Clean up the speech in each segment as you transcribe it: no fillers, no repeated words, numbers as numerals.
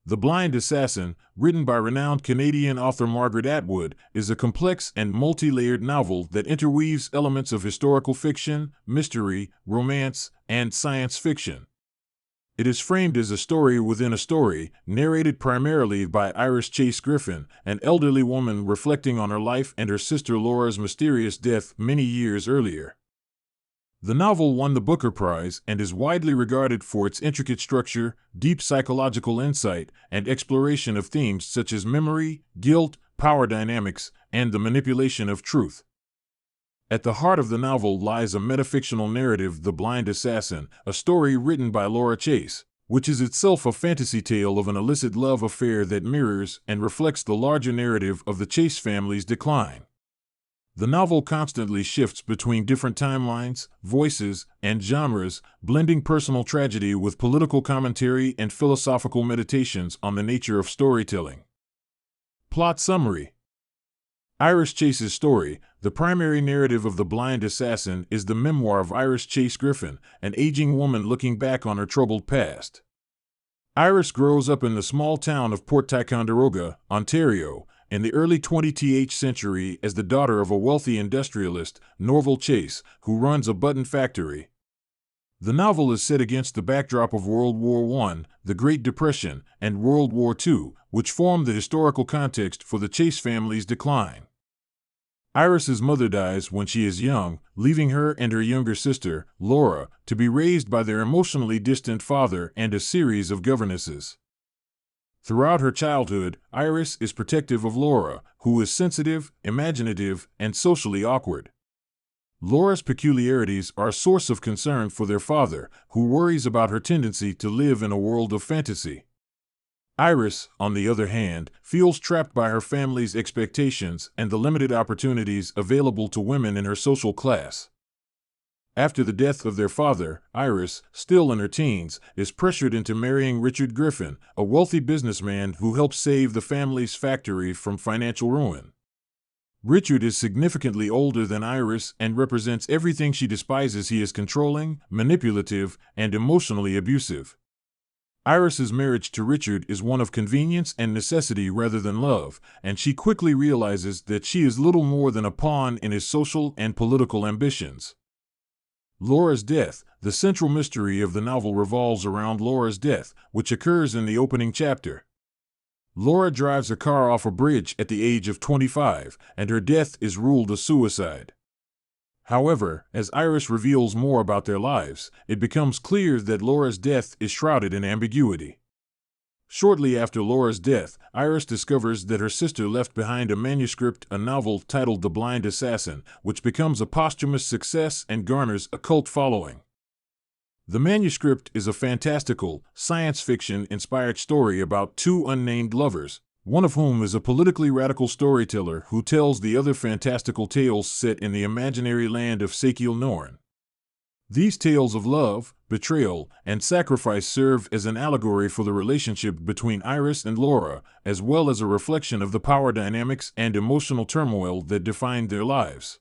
The Blind Assassin, written by renowned Canadian author Margaret Atwood, is a complex and multi-layered novel that interweaves elements of historical fiction, mystery, romance, and science fiction. It is framed as a story within a story, narrated primarily by Iris Chase Griffin, an elderly woman reflecting on her life and her sister Laura's mysterious death many years earlier. The novel won the Booker Prize and is widely regarded for its intricate structure, deep psychological insight, and exploration of themes such as memory, guilt, power dynamics, and the manipulation of truth. At the heart of the novel lies a metafictional narrative, The Blind Assassin, a story written by Laura Chase, which is itself a fantasy tale of an illicit love affair that mirrors and reflects the larger narrative of the Chase family's decline. The novel constantly shifts between different timelines, voices, and genres, blending personal tragedy with political commentary and philosophical meditations on the nature of storytelling. Plot summary. Iris Chase's story, the primary narrative of The Blind Assassin, is the memoir of Iris Chase Griffin, an aging woman looking back on her troubled past. Iris grows up in the small town of Port Ticonderoga, Ontario, in the early 20th century as the daughter of a wealthy industrialist, Norval Chase, who runs a button factory. The novel is set against the backdrop of World War I, the Great Depression, and World War II, which form the historical context for the Chase family's decline. Iris's mother dies when she is young, leaving her and her younger sister, Laura, to be raised by their emotionally distant father and a series of governesses. Throughout her childhood, Iris is protective of Laura, who is sensitive, imaginative, and socially awkward. Laura's peculiarities are a source of concern for their father, who worries about her tendency to live in a world of fantasy. Iris, on the other hand, feels trapped by her family's expectations and the limited opportunities available to women in her social class. After the death of their father, Iris, still in her teens, is pressured into marrying Richard Griffin, a wealthy businessman who helps save the family's factory from financial ruin. Richard is significantly older than Iris and represents everything she despises. He is controlling, manipulative, and emotionally abusive. Iris's marriage to Richard is one of convenience and necessity rather than love, and she quickly realizes that she is little more than a pawn in his social and political ambitions. Laura's death. The central mystery of the novel revolves around Laura's death, which occurs in the opening chapter. Laura drives a car off a bridge at the age of 25, and her death is ruled a suicide. However, as Iris reveals more about their lives, it becomes clear that Laura's death is shrouded in ambiguity. Shortly after Laura's death, Iris discovers that her sister left behind a manuscript, a novel titled The Blind Assassin, which becomes a posthumous success and garners a cult following. The manuscript is a fantastical, science fiction-inspired story about two unnamed lovers, one of whom is a politically radical storyteller who tells the other fantastical tales set in the imaginary land of Saga. These tales of love, betrayal, and sacrifice serve as an allegory for the relationship between Iris and Laura, as well as a reflection of the power dynamics and emotional turmoil that defined their lives.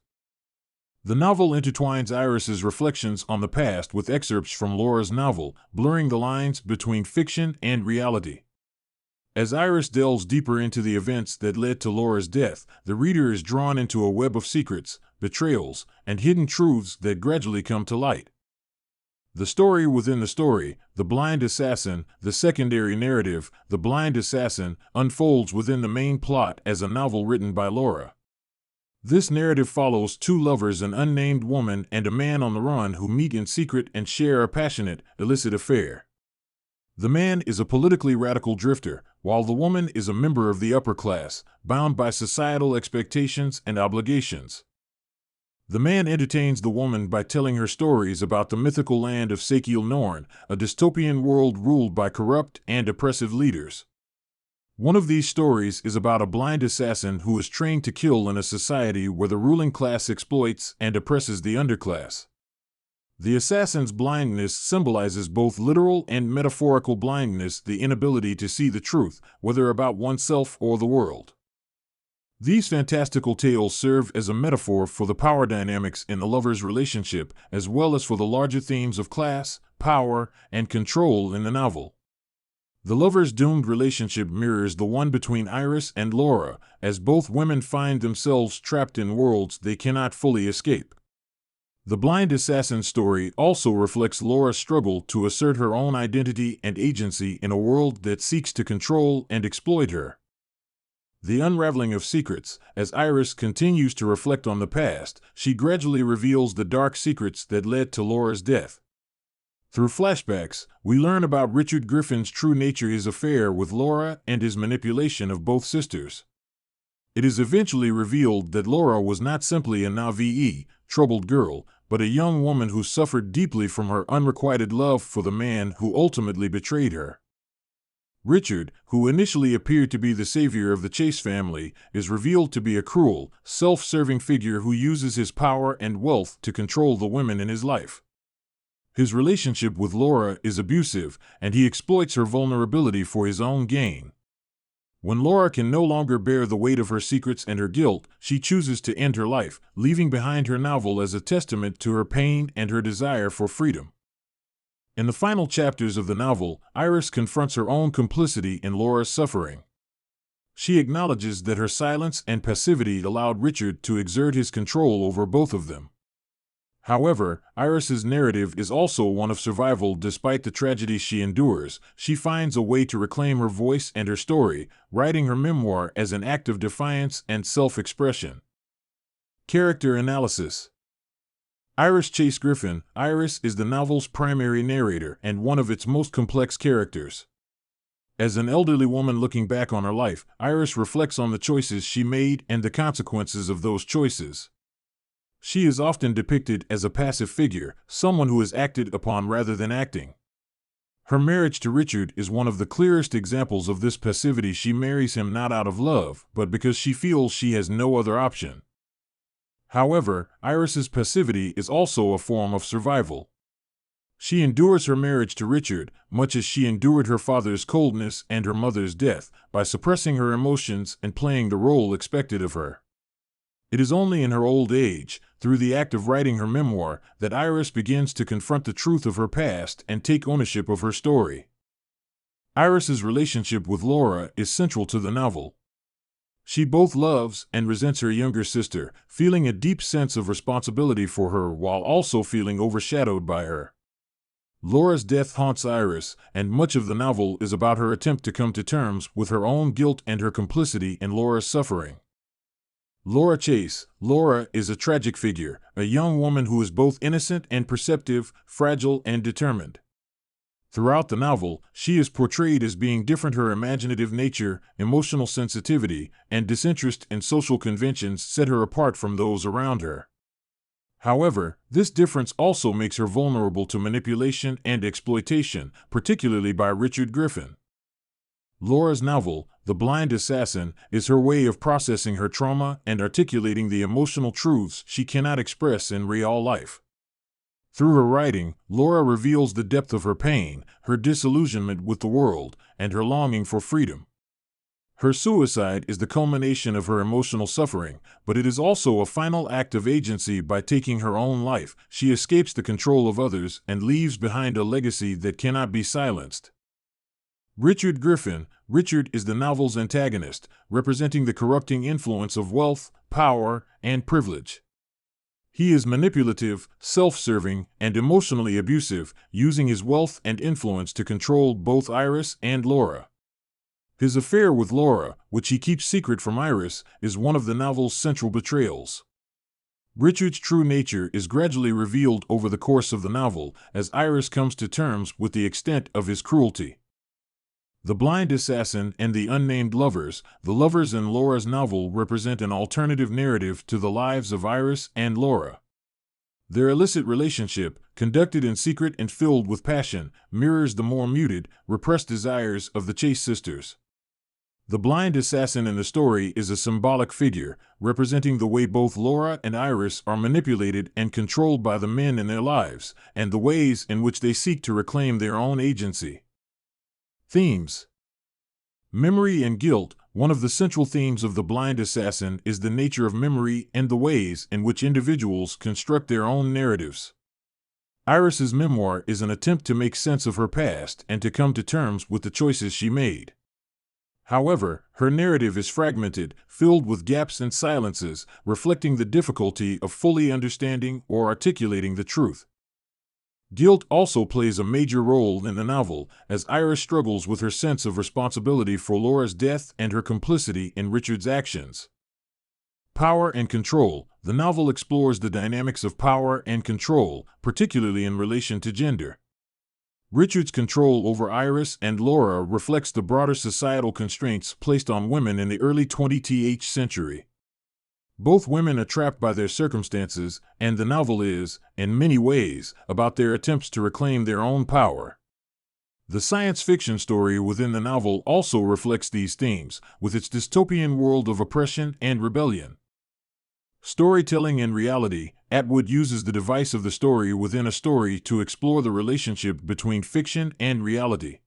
The novel intertwines Iris's reflections on the past with excerpts from Laura's novel, blurring the lines between fiction and reality. As Iris delves deeper into the events that led to Laura's death, the reader is drawn into a web of secrets, betrayals, and hidden truths that gradually come to light. The story within the story, The Blind Assassin, the secondary narrative, The Blind Assassin, unfolds within the main plot as a novel written by Laura. This narrative follows two lovers, an unnamed woman and a man on the run, who meet in secret and share a passionate, illicit affair. The man is a politically radical drifter, while the woman is a member of the upper class, bound by societal expectations and obligations. The man entertains the woman by telling her stories about the mythical land of Saga, a dystopian world ruled by corrupt and oppressive leaders. One of these stories is about a blind assassin who is trained to kill in a society where the ruling class exploits and oppresses the underclass. The assassin's blindness symbolizes both literal and metaphorical blindness, the inability to see the truth, whether about oneself or the world. These fantastical tales serve as a metaphor for the power dynamics in the lovers' relationship, as well as for the larger themes of class, power, and control in the novel. The lover's doomed relationship mirrors the one between Iris and Laura, as both women find themselves trapped in worlds they cannot fully escape. The blind assassin story also reflects Laura's struggle to assert her own identity and agency in a world that seeks to control and exploit her. The unraveling of secrets. As Iris continues to reflect on the past, she gradually reveals the dark secrets that led to Laura's death. Through flashbacks, we learn about Richard Griffin's true nature, his affair with Laura, and his manipulation of both sisters. It is eventually revealed that Laura was not simply a naive, troubled girl, but a young woman who suffered deeply from her unrequited love for the man who ultimately betrayed her. Richard, who initially appeared to be the savior of the Chase family, is revealed to be a cruel, self-serving figure who uses his power and wealth to control the women in his life. His relationship with Laura is abusive, and he exploits her vulnerability for his own gain. When Laura can no longer bear the weight of her secrets and her guilt, she chooses to end her life, leaving behind her novel as a testament to her pain and her desire for freedom. In the final chapters of the novel, Iris confronts her own complicity in Laura's suffering. She acknowledges that her silence and passivity allowed Richard to exert his control over both of them. However, Iris's narrative is also one of survival. Despite the tragedy she endures, she finds a way to reclaim her voice and her story, writing her memoir as an act of defiance and self-expression. Character analysis. Iris Chase Griffin. Iris is the novel's primary narrator and one of its most complex characters. As an elderly woman looking back on her life, Iris reflects on the choices she made and the consequences of those choices. She is often depicted as a passive figure, someone who is acted upon rather than acting. Her marriage to Richard is one of the clearest examples of this passivity. She marries him not out of love, but because she feels she has no other option. However, Iris's passivity is also a form of survival. She endures her marriage to Richard, much as she endured her father's coldness and her mother's death, by suppressing her emotions and playing the role expected of her. It is only in her old age, through the act of writing her memoir, that Iris begins to confront the truth of her past and take ownership of her story. Iris's relationship with Laura is central to the novel. She both loves and resents her younger sister, feeling a deep sense of responsibility for her while also feeling overshadowed by her. Laura's death haunts Iris, and much of the novel is about her attempt to come to terms with her own guilt and her complicity in Laura's suffering. Laura Chase. Laura is a tragic figure, a young woman who is both innocent and perceptive, fragile and determined. Throughout the novel, she is portrayed as being different. Her imaginative nature, emotional sensitivity, and disinterest in social conventions set her apart from those around her. However, this difference also makes her vulnerable to manipulation and exploitation, particularly by Richard Griffin. Laura's novel, The Blind Assassin, is her way of processing her trauma and articulating the emotional truths she cannot express in real life. Through her writing, Laura reveals the depth of her pain, her disillusionment with the world, and her longing for freedom. Her suicide is the culmination of her emotional suffering, but it is also a final act of agency. By taking her own life, she escapes the control of others and leaves behind a legacy that cannot be silenced. Richard Griffin. Richard is the novel's antagonist, representing the corrupting influence of wealth, power, and privilege. He is manipulative, self-serving, and emotionally abusive, using his wealth and influence to control both Iris and Laura. His affair with Laura, which he keeps secret from Iris, is one of the novel's central betrayals. Richard's true nature is gradually revealed over the course of the novel, as Iris comes to terms with the extent of his cruelty. The Blind Assassin and the Unnamed Lovers. The lovers in Laura's novel represent an alternative narrative to the lives of Iris and Laura. Their illicit relationship, conducted in secret and filled with passion, mirrors the more muted, repressed desires of the Chase sisters. The blind assassin in the story is a symbolic figure, representing the way both Laura and Iris are manipulated and controlled by the men in their lives, and the ways in which they seek to reclaim their own agency. Themes. Memory and guilt. One of the central themes of The Blind Assassin is the nature of memory and the ways in which individuals construct their own narratives. Iris's memoir is an attempt to make sense of her past and to come to terms with the choices she made. However, her narrative is fragmented, filled with gaps and silences, reflecting the difficulty of fully understanding or articulating the truth. Guilt also plays a major role in the novel, as Iris struggles with her sense of responsibility for Laura's death and her complicity in Richard's actions. Power and control. The novel explores the dynamics of power and control, particularly in relation to gender. Richard's control over Iris and Laura reflects the broader societal constraints placed on women in the early 20th century. Both women are trapped by their circumstances, and the novel is, in many ways, about their attempts to reclaim their own power. The science fiction story within the novel also reflects these themes, with its dystopian world of oppression and rebellion. Storytelling and reality. Atwood uses the device of the story within a story to explore the relationship between fiction and reality.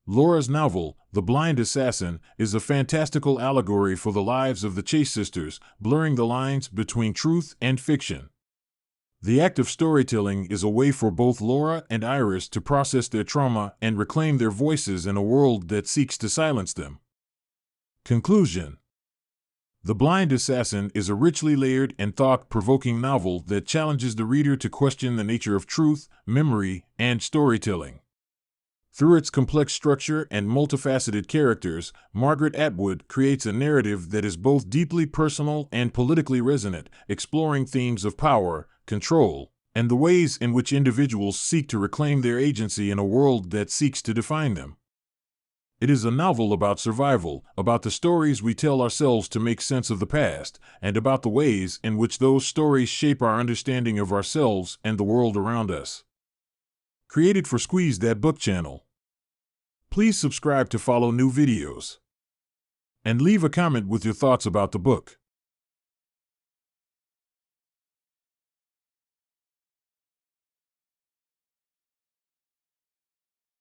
Laura's novel, The Blind Assassin, is a fantastical allegory for the lives of the Chase sisters, blurring the lines between truth and fiction. The act of storytelling is a way for both Laura and Iris to process their trauma and reclaim their voices in a world that seeks to silence them. Conclusion. The Blind Assassin is a richly layered and thought-provoking novel that challenges the reader to question the nature of truth, memory, and storytelling. Through its complex structure and multifaceted characters, Margaret Atwood creates a narrative that is both deeply personal and politically resonant, exploring themes of power, control, and the ways in which individuals seek to reclaim their agency in a world that seeks to define them. It is a novel about survival, about the stories we tell ourselves to make sense of the past, and about the ways in which those stories shape our understanding of ourselves and the world around us. Created for Squeeze That Book channel. Please subscribe to follow new videos. And leave a comment with your thoughts about the book.